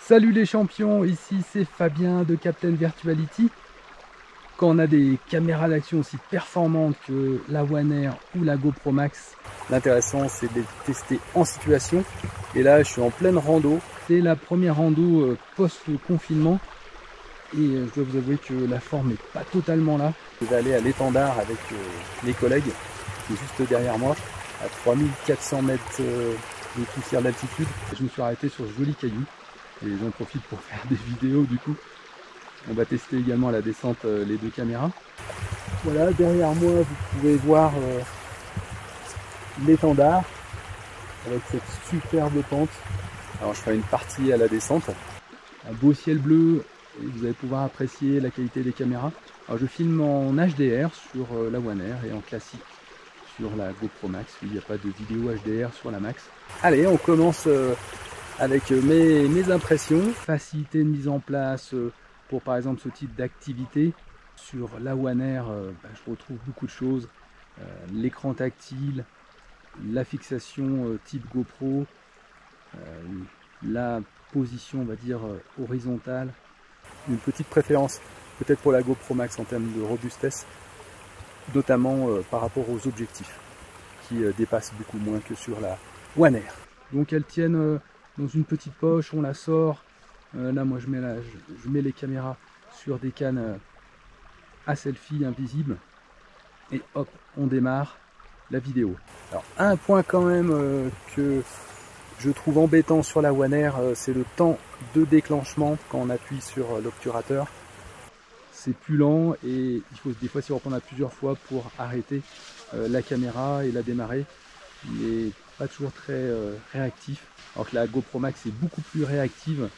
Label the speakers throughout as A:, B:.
A: Salut les champions, ici c'est Fabien de Captain Virtuality. Quand on a des caméras d'action aussi performantes que la One Air ou la GoPro Max, l'intéressant c'est de les tester en situation. Et là je suis en pleine rando. C'est la première rando post-confinement. Et je dois vous avouer que la forme n'est pas totalement là. Je vais aller à l'étendard avec mes collègues, qui est juste derrière moi, à 3400 mètres de poussière d'altitude. Je me suis arrêté sur ce joli caillou. Et j'en profite pour faire des vidéos du coup. On va tester également à la descente les deux caméras. Voilà, derrière moi vous pouvez voir l'étendard avec cette superbe pente. Alors je ferai une partie à la descente. Un beau ciel bleu et vous allez pouvoir apprécier la qualité des caméras. Alors je filme en HDR sur la One Air et en classique sur la GoPro Max. Il n'y a pas de vidéo HDR sur la Max. Allez, on commence avec mes impressions. Facilité de mise en place pour par exemple ce type d'activité. Sur la One Air, je retrouve beaucoup de choses. L'écran tactile, la fixation type GoPro, la position on va dire horizontale. Une petite préférence peut-être pour la GoPro Max en termes de robustesse, notamment par rapport aux objectifs qui dépassent beaucoup moins que sur la One Air. Donc elles tiennent dans une petite poche, on la sort. Là moi je mets les caméras sur des cannes à selfie invisibles et hop, on démarre la vidéo. Alors un point quand même que je trouve embêtant sur la One Air, c'est le temps de déclenchement quand on appuie sur l'obturateur. C'est plus lent et il faut des fois s'y reprendre à plusieurs fois pour arrêter la caméra et la démarrer. Il n'est pas toujours très réactif, alors que la GoPro Max est beaucoup plus réactive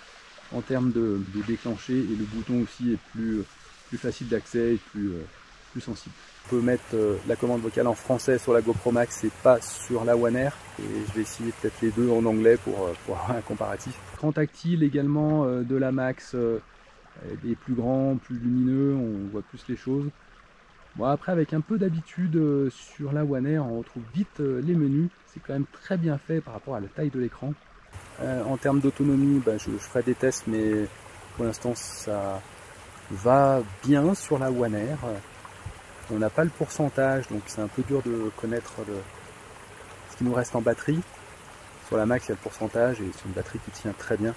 A: en termes de déclencher et le bouton aussi est plus facile d'accès et plus sensible. On peut mettre la commande vocale en français sur la GoPro Max et pas sur la One Air. Et je vais essayer peut-être les deux en anglais pour avoir un comparatif. L'écran tactile également de la Max est plus grand, plus lumineux, on voit plus les choses. Bon, après avec un peu d'habitude sur la One Air on retrouve vite les menus. C'est quand même très bien fait par rapport à la taille de l'écran. En termes d'autonomie, je ferai des tests mais pour l'instant ça va bien sur la One Air. On n'a pas le pourcentage, donc c'est un peu dur de connaître ce qui nous reste en batterie. Sur la Max, il y a le pourcentage et c'est une batterie qui tient très bien.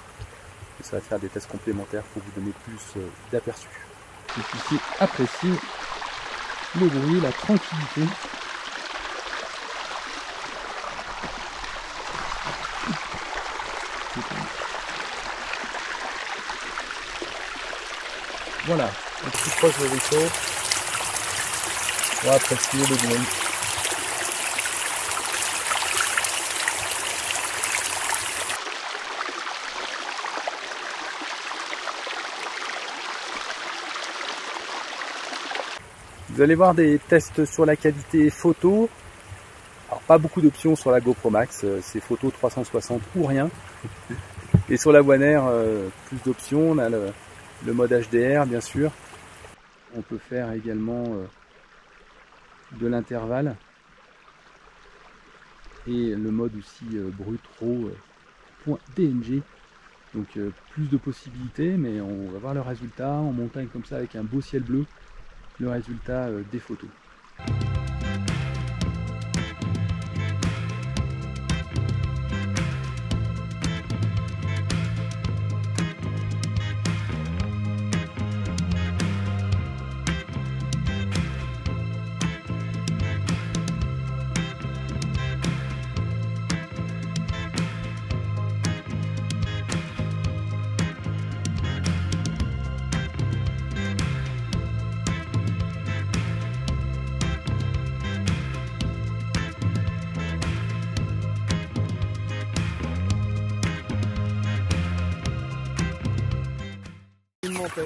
A: Et ça va faire des tests complémentaires pour vous donner plus d'aperçu. Vous puissiez apprécier le bruit, la tranquillité. Voilà, un petit proche de vaisseau. On va apprécier le bruit. Vous allez voir des tests sur la qualité photo. Alors pas beaucoup d'options sur la GoPro Max, c'est photo 360 ou rien. Et sur la One Air, plus d'options. On a le mode HDR bien sûr. On peut faire également de l'intervalle et le mode aussi brut raw .dng. Donc plus de possibilités, mais on va voir le résultat en montagne comme ça avec un beau ciel bleu, le résultat des photos. Ouais.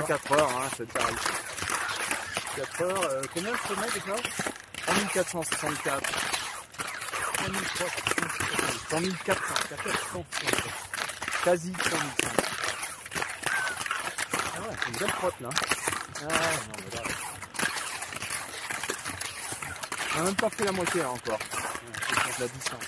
A: 4 heures, hein, c'est pareil. 4 heures, combien je peux mettre déjà 3464. 3400, quasi 3500. Ah ouais, c'est une belle trotte là. Ah non mais là. On a même pas fait la moitié là, encore. C'est la distance.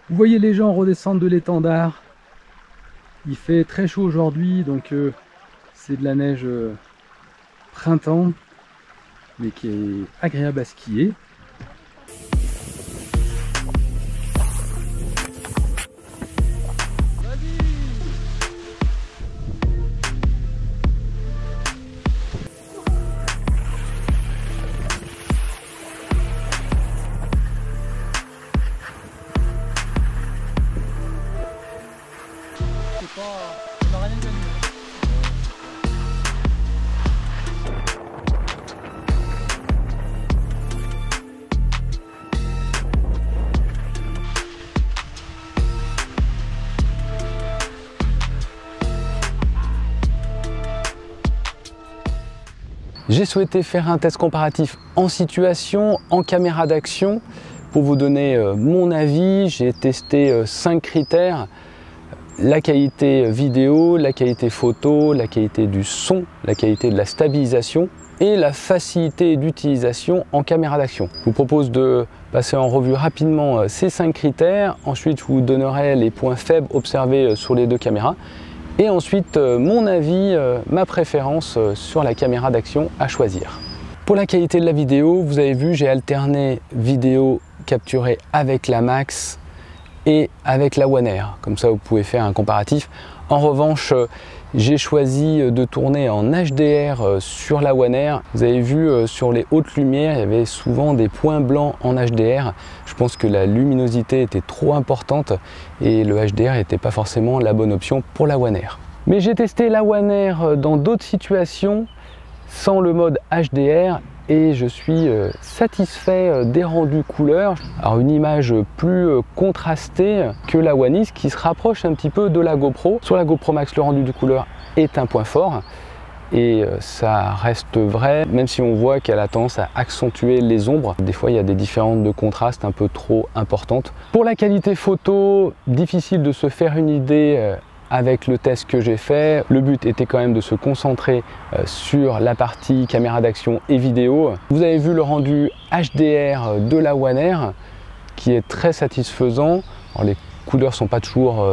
A: Vous voyez les gens redescendre de l'étendard. Il fait très chaud aujourd'hui, donc c'est de la neige printemps, mais qui est agréable à skier.
B: On n'a rien gagné.
C: J'ai souhaité faire un test comparatif en situation, en caméra d'action. Pour vous donner mon avis, j'ai testé 5 critères. La qualité vidéo, la qualité photo, la qualité du son, la qualité de la stabilisation et la facilité d'utilisation en caméra d'action. Je vous propose de passer en revue rapidement ces 5 critères. Ensuite, je vous donnerai les points faibles observés sur les 2 caméras. Et ensuite, mon avis, ma préférence sur la caméra d'action à choisir. Pour la qualité de la vidéo, vous avez vu, j'ai alterné vidéo capturée avec la Max et avec la One Air. Comme ça, vous pouvez faire un comparatif. En revanche, j'ai choisi de tourner en HDR sur la One Air. Vous avez vu sur les hautes lumières, il y avait souvent des points blancs en HDR. Je pense que la luminosité était trop importante et le HDR n'était pas forcément la bonne option pour la One Air. Mais j'ai testé la One Air dans d'autres situations sans le mode HDR et je suis satisfait des rendus couleurs. Alors une image plus contrastée que la One X qui se rapproche un petit peu de la GoPro. Sur la GoPro Max, le rendu de couleur est un point fort et ça reste vrai, même si on voit qu'elle a tendance à accentuer les ombres. Des fois, il y a des différences de contraste un peu trop importantes. Pour la qualité photo, difficile de se faire une idée avec le test que j'ai fait. Le but était quand même de se concentrer sur la partie caméra d'action et vidéo. Vous avez vu le rendu HDR de la One Air qui est très satisfaisant. Alors, les couleurs sont pas toujours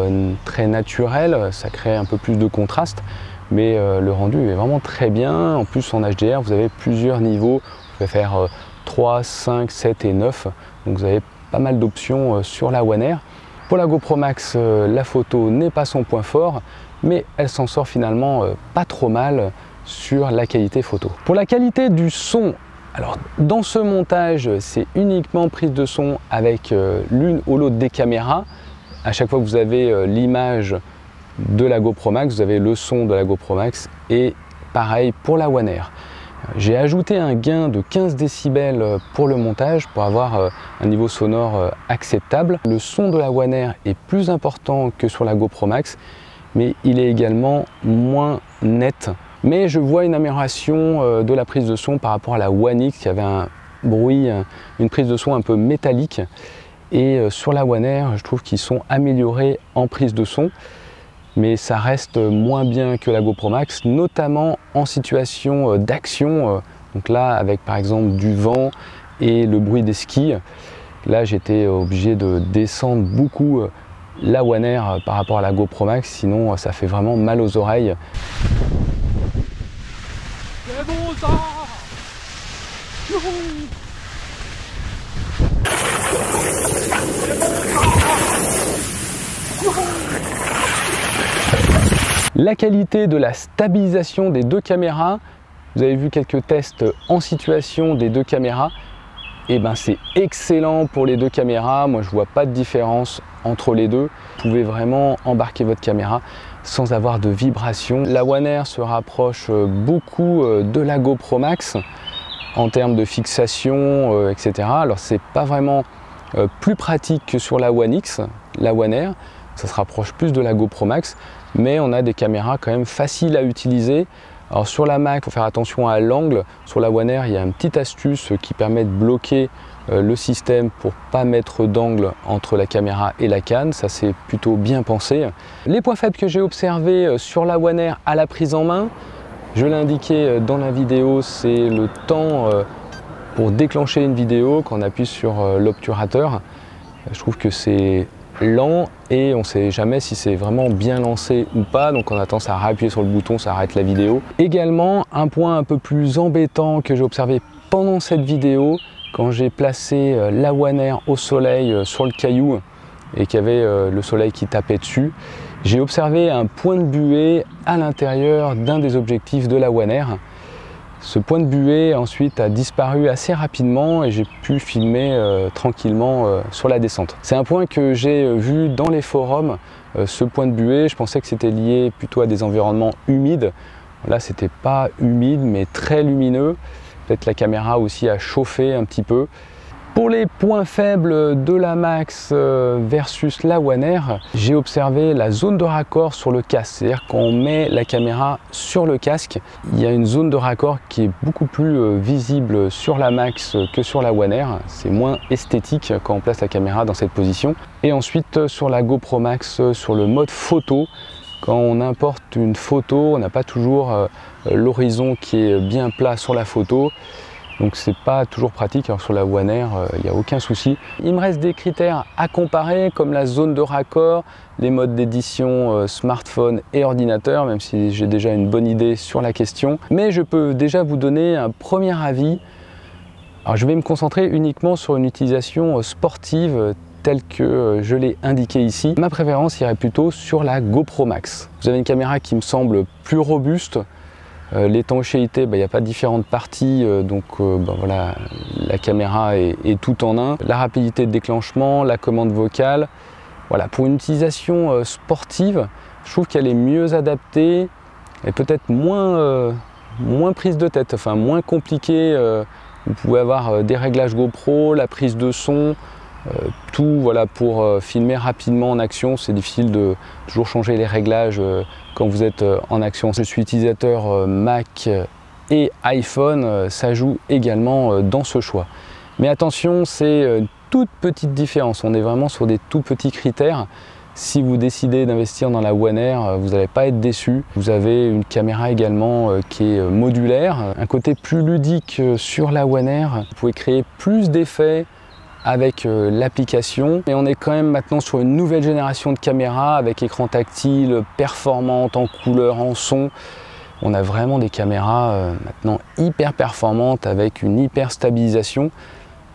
C: très naturelles, ça crée un peu plus de contraste, mais le rendu est vraiment très bien. En plus en HDR, vous avez plusieurs niveaux. Vous pouvez faire 3, 5, 7 et 9. Donc vous avez pas mal d'options sur la One Air. Pour la GoPro Max, la photo n'est pas son point fort, mais elle s'en sort finalement pas trop mal sur la qualité photo. Pour la qualité du son, alors dans ce montage, c'est uniquement prise de son avec l'une ou l'autre des caméras. À chaque fois que vous avez l'image de la GoPro Max, vous avez le son de la GoPro Max et pareil pour la One Air. J'ai ajouté un gain de 15 décibels pour le montage pour avoir un niveau sonore acceptable. Le son de la One Air est plus important que sur la GoPro Max, mais il est également moins net. Mais je vois une amélioration de la prise de son par rapport à la One X qui avait un bruit, une prise de son un peu métallique. Et sur la One Air, je trouve qu'ils sont améliorés en prise de son. Mais ça reste moins bien que la GoPro Max, notamment en situation d'action. Donc là, avec par exemple du vent et le bruit des skis, là j'étais obligé de descendre beaucoup la One Air par rapport à la GoPro Max, sinon ça fait vraiment mal aux oreilles.
B: C'est bon ça. Youhou.
C: La qualité de la stabilisation des 2 caméras, vous avez vu quelques tests en situation des 2 caméras, et ben c'est excellent pour les 2 caméras. Moi je vois pas de différence entre les deux. Vous pouvez vraiment embarquer votre caméra sans avoir de vibration. La One Air se rapproche beaucoup de la GoPro Max en termes de fixation, etc. Alors c'est pas vraiment plus pratique que sur la One X, la One Air. Ça se rapproche plus de la GoPro Max, mais on a des caméras quand même faciles à utiliser. Alors sur la Mac, il faut faire attention à l'angle. Sur la One Air, il y a une petite astuce qui permet de bloquer le système pour ne pas mettre d'angle entre la caméra et la canne. Ça, c'est plutôt bien pensé. Les points faibles que j'ai observés sur la One Air à la prise en main, je l'ai indiqué dans la vidéo, c'est le temps pour déclencher une vidéo, quand on appuie sur l'obturateur, je trouve que c'est lent et on ne sait jamais si c'est vraiment bien lancé ou pas, donc on a tendance à réappuyer sur le bouton, ça arrête la vidéo. Également, un point un peu plus embêtant que j'ai observé pendant cette vidéo, quand j'ai placé la One Air au soleil sur le caillou et qu'il y avait le soleil qui tapait dessus, j'ai observé un point de buée à l'intérieur d'un des objectifs de la One Air. Ce point de buée ensuite a disparu assez rapidement et j'ai pu filmer tranquillement sur la descente. C'est un point que j'ai vu dans les forums, ce point de buée. Je pensais que c'était lié plutôt à des environnements humides. Là, c'était pas humide mais très lumineux. Peut-être la caméra aussi a chauffé un petit peu. Pour les points faibles de la Max versus la One Air, j'ai observé la zone de raccord sur le casque. C'est-à-dire quand on met la caméra sur le casque, il y a une zone de raccord qui est beaucoup plus visible sur la Max que sur la One Air. C'est moins esthétique quand on place la caméra dans cette position. Et ensuite sur la GoPro Max, sur le mode photo, quand on importe une photo, on n'a pas toujours l'horizon qui est bien plat sur la photo. Donc c'est pas toujours pratique. Alors sur la One Air, il n'y a aucun souci. Il me reste des critères à comparer comme la zone de raccord, les modes d'édition smartphone et ordinateur, même si j'ai déjà une bonne idée sur la question. Mais je peux déjà vous donner un premier avis. Alors je vais me concentrer uniquement sur une utilisation sportive telle que je l'ai indiqué ici. Ma préférence irait plutôt sur la GoPro Max. Vous avez une caméra qui me semble plus robuste. L'étanchéité, il n'y a pas différentes parties, donc voilà, la caméra est tout en un. La rapidité de déclenchement, la commande vocale. Voilà, pour une utilisation sportive, je trouve qu'elle est mieux adaptée et peut-être moins prise de tête, enfin moins compliquée. Vous pouvez avoir des réglages GoPro, la prise de son, tout voilà, pour filmer rapidement en action. C'est difficile de toujours changer les réglages quand vous êtes en action. Je suis utilisateur Mac et iPhone, ça joue également dans ce choix. Mais attention, c'est une toute petite différence, on est vraiment sur des tout petits critères. Si vous décidez d'investir dans la One Air, vous n'allez pas être déçu. Vous avez une caméra également qui est modulaire, un côté plus ludique sur la One Air. Vous pouvez créer plus d'effets avec l'application. Et on est quand même maintenant sur une nouvelle génération de caméras avec écran tactile, performante en couleur, en son. On a vraiment des caméras maintenant hyper performantes avec une hyper stabilisation.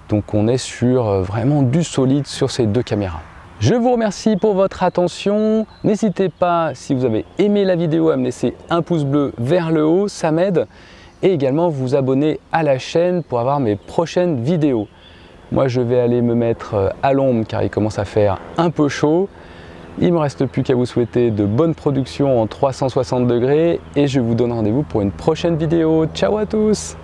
C: Donc on est sur vraiment du solide sur ces deux caméras. Je vous remercie pour votre attention. N'hésitez pas, si vous avez aimé la vidéo, à me laisser un pouce bleu vers le haut, ça m'aide. Et également vous abonner à la chaîne pour avoir mes prochaines vidéos. Moi je vais aller me mettre à l'ombre car il commence à faire un peu chaud. Il ne me reste plus qu'à vous souhaiter de bonnes productions en 360 degrés et je vous donne rendez-vous pour une prochaine vidéo. Ciao à tous!